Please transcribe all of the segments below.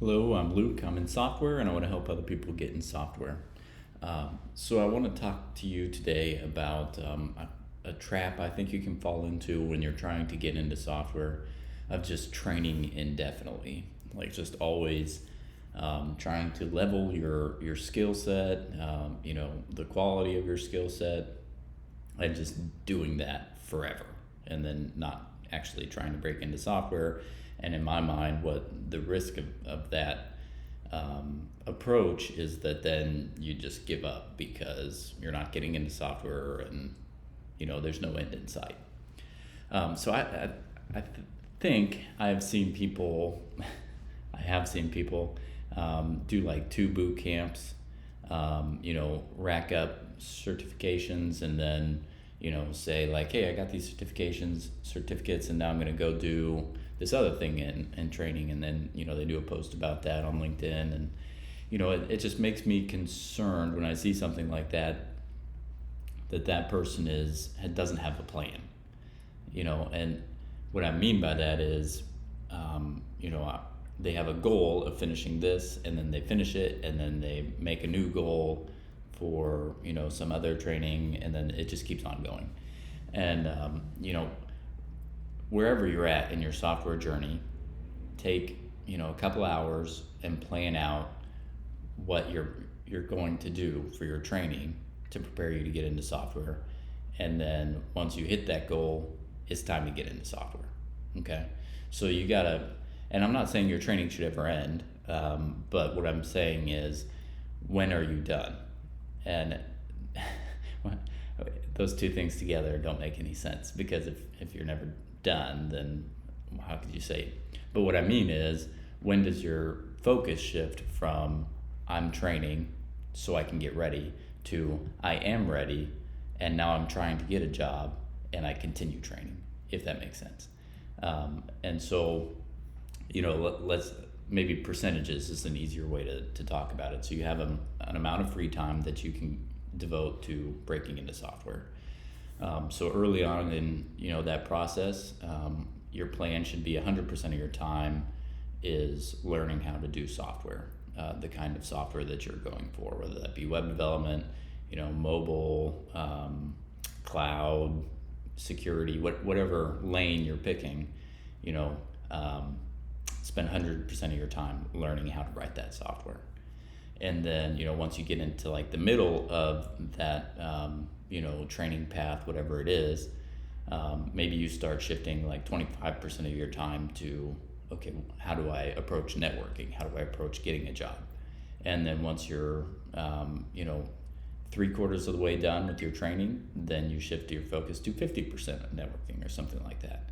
Hello, I'm Luke. I'm in software and I want to help other people get in software. So I want to talk to you today about a trap I think you can fall into when you're trying to get into software of just training indefinitely. Like just always trying to level your skill set, the quality of your skill set, and just doing that forever and then not actually trying to break into software. And in my mind, what the risk of that approach is that then you just give up because you're not getting into software and there's no end in sight. So I think I've seen people, I have seen people do like 2 boot camps, rack up certifications and then say like, hey, I got these certificates and now I'm going to go do this other thing in training. And then they do a post about that on LinkedIn, and it just makes me concerned when I see something like that person doesn't have a plan. And what I mean by that is they have a goal of finishing this, and then they finish it, and then they make a new goal for some other training, and then it just keeps on going. And wherever you're at in your software journey, take a couple hours and plan out what you're going to do for your training to prepare you to get into software. And then once you hit that goal, it's time to get into software. Okay, so you gotta, and I'm not saying your training should ever end, but what I'm saying is, when are you done? And those two things together don't make any sense, because if you're never done, then how could you say it? But what I mean is, when does your focus shift from I'm training so I can get ready to I am ready and now I'm trying to get a job and I continue training, if that makes sense. And so, let's maybe percentages is an easier way to talk about it. So you have an amount of free time that you can devote to breaking into software. So early on in that process, your plan should be 100% of your time is learning how to do software, the kind of software that you're going for, whether that be web development, mobile, cloud, security, whatever lane you're picking. Spend 100% of your time learning how to write that software. And then, once you get into like the middle of that, training path, whatever it is, maybe you start shifting like 25% of your time to, okay, how do I approach networking? How do I approach getting a job? And then once you're, 3/4 of the way done with your training, then you shift your focus to 50% of networking or something like that.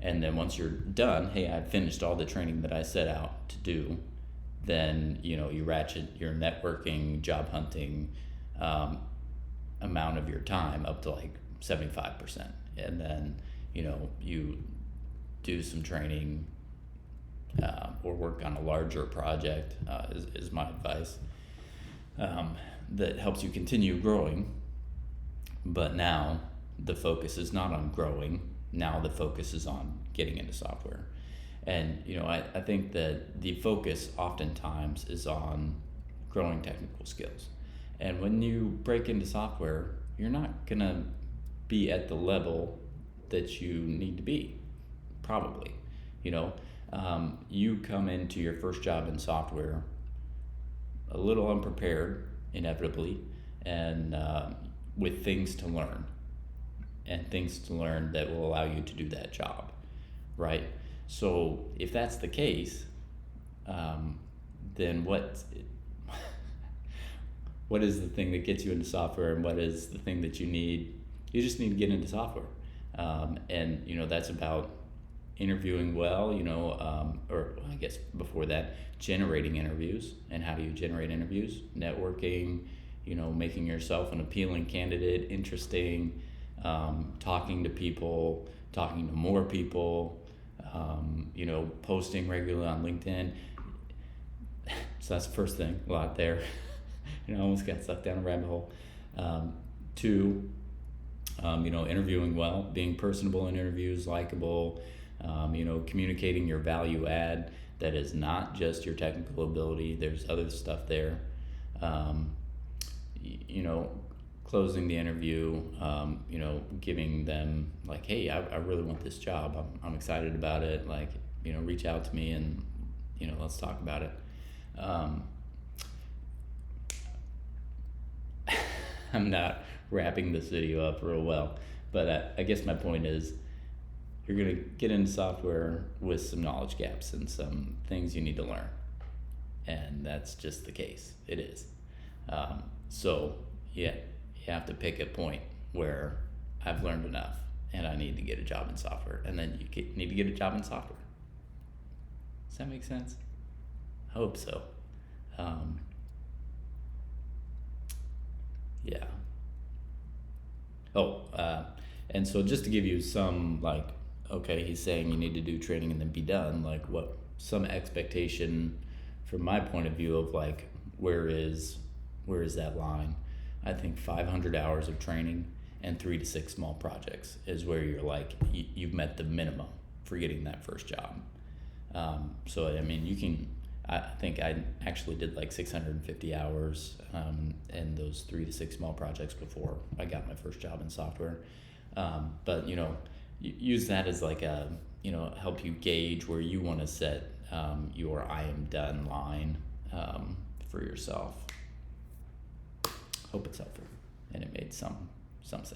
And then once you're done, hey, I've finished all the training that I set out to do, then you ratchet your networking, job hunting amount of your time up to like 75%. And then you do some training or work on a larger project, is my advice, that helps you continue growing. But now the focus is not on growing. Now the focus is on getting into software. And I think that the focus oftentimes is on growing technical skills. And when you break into software, you're not gonna be at the level that you need to be, probably. You come into your first job in software a little unprepared, inevitably, and with things to learn, and things to learn that will allow you to do that job, right? So if that's the case, then what is the thing that gets you into software, and what is the thing that you need? You just need to get into software. And that's about interviewing well, or I guess before that, generating interviews. And how do you generate interviews? Networking, making yourself an appealing candidate, interesting, talking to people, talking to more people, posting regularly on LinkedIn. So that's the first thing, a lot there. I almost got sucked down a rabbit hole. 2, interviewing well, being personable in interviews, likable, communicating your value add. that is not just your technical ability. There's other stuff there. You know, closing the interview, you know, giving them like, hey, I really want this job. I'm excited about it. Like, you know, reach out to me and, you know, let's talk about it. I'm not wrapping this video up real well, but I guess my point is you're going to get into software with some knowledge gaps and some things you need to learn. And that's just the case. It is. So, yeah, you have to pick a point where I've learned enough and I need to get a job in software. And then you need to get a job in software. Does that make sense? I hope so. Yeah. Oh, and so just to give you some, like, okay, he's saying you need to do training and then be done, like what some expectation from my point of view of like where is that line. I think 500 hours of training and 3 to 6 small projects is where you're like you've met the minimum for getting that first job. So I mean, you can, I think I actually did like 650 hours in those 3 to 6 small projects before I got my first job in software. But you know, use that as like a, you know, help you gauge where you want to set your I am done line for yourself. Hope it's helpful and it made some sense.